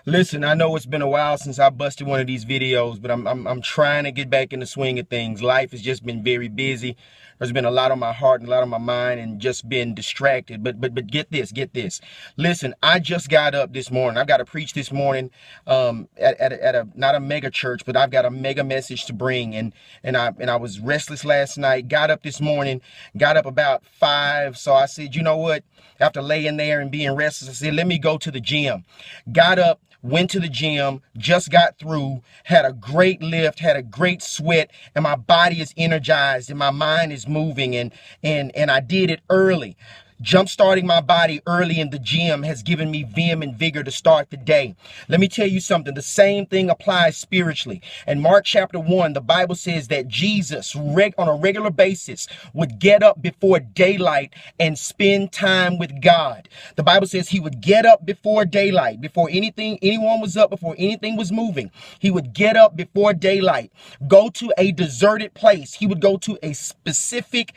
Listen, I know it's been a while since I busted one of these videos, but I'm trying to get back in the swing of things. Life has just been very busy. There's been a lot on my heart and a lot on my mind and just been distracted. But get this. Listen, I just got up this morning. I've got to preach this morning at a not a mega church, but I've got a mega message to bring. And I was restless last night, got up this morning, got up about 5. So I said, you know what? After laying there and being restless, I said, let me go to the gym. Got up, went to the gym, just got through, had a great lift, had a great sweat, and my body is energized and my mind is moving, and I did it early. Jump starting my body early in the gym has given me vim and vigor to start the day. Let me tell you something. The same thing applies spiritually. In Mark chapter 1, the Bible says that Jesus on a regular basis would get up before daylight and spend time with God. The Bible says he would get up before daylight, before anyone was up, before anything was moving. He would get up before daylight, go to a deserted place. He would go to a specific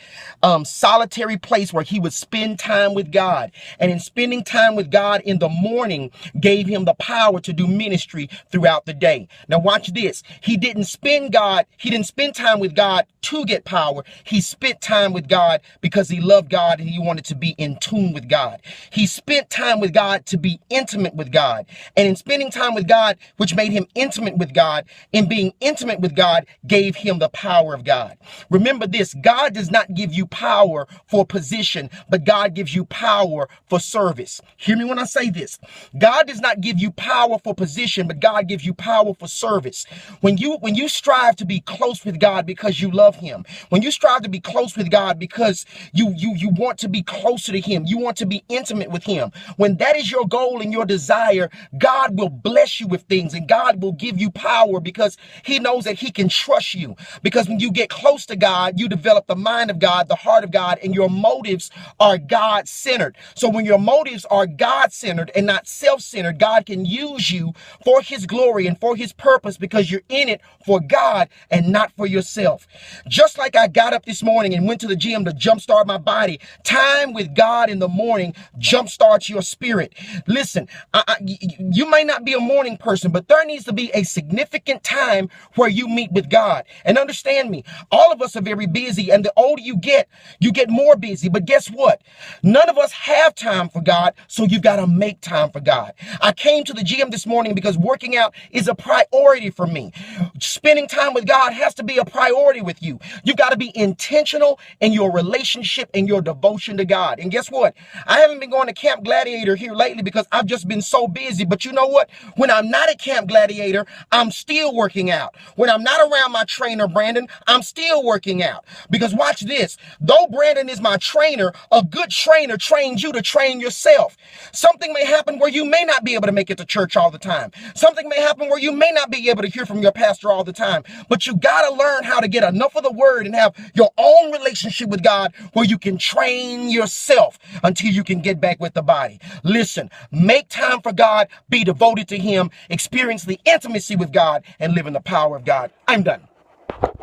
solitary place where he would spend time with God. And in spending time with God in the morning gave him the power to do ministry throughout the day. Now watch this. He didn't spend time with God to get power. He spent time with God because he loved God and he wanted to be in tune with God. He spent time with God to be intimate with God. And in spending time with God, which made him intimate with God, in being intimate with God, gave him the power of God. Remember this, God does not give you power for position, but God gives you power for service. Hear me when I say this. God does not give you power for position, but God gives you power for service. When you strive to be close with God because you love him, when you strive to be close with God because you want to be closer to him, you want to be intimate with him, when that is your goal and your desire, God will bless you with things and God will give you power because he knows that he can trust you. Because when you get close to God, you develop the mind of God, the heart of God, and your motives are God-centered. So when your motives are God-centered and not self-centered, God can use you for his glory and for his purpose because you're in it for God and not for yourself. Just like I got up this morning and went to the gym to jumpstart my body, time with God in the morning jumpstarts your spirit. Listen, you may not be a morning person, but there needs to be a significant time where you meet with God. And understand me, all of us are very busy, and the older you get more busy. But guess what? None of us have time for God, so you've got to make time for God. I came to the gym this morning because working out is a priority for me. Spending time with God has to be a priority with you. You've got to be intentional in your relationship and your devotion to God. And guess what? I haven't been going to Camp Gladiator here lately because I've just been so busy. But you know what? When I'm not at Camp Gladiator, I'm still working out. When I'm not around my trainer, Brandon, I'm still working out. Because watch this. Though Brandon is my trainer, a good trainer trains you to train yourself. Something may happen where you may not be able to make it to church all the time. Something may happen where you may not be able to hear from your pastor all the time. But you got to learn how to get enough of the word and have your own relationship with God where you can train yourself until you can get back with the body. Listen, make time for God, be devoted to him, experience the intimacy with God, and live in the power of God. I'm done.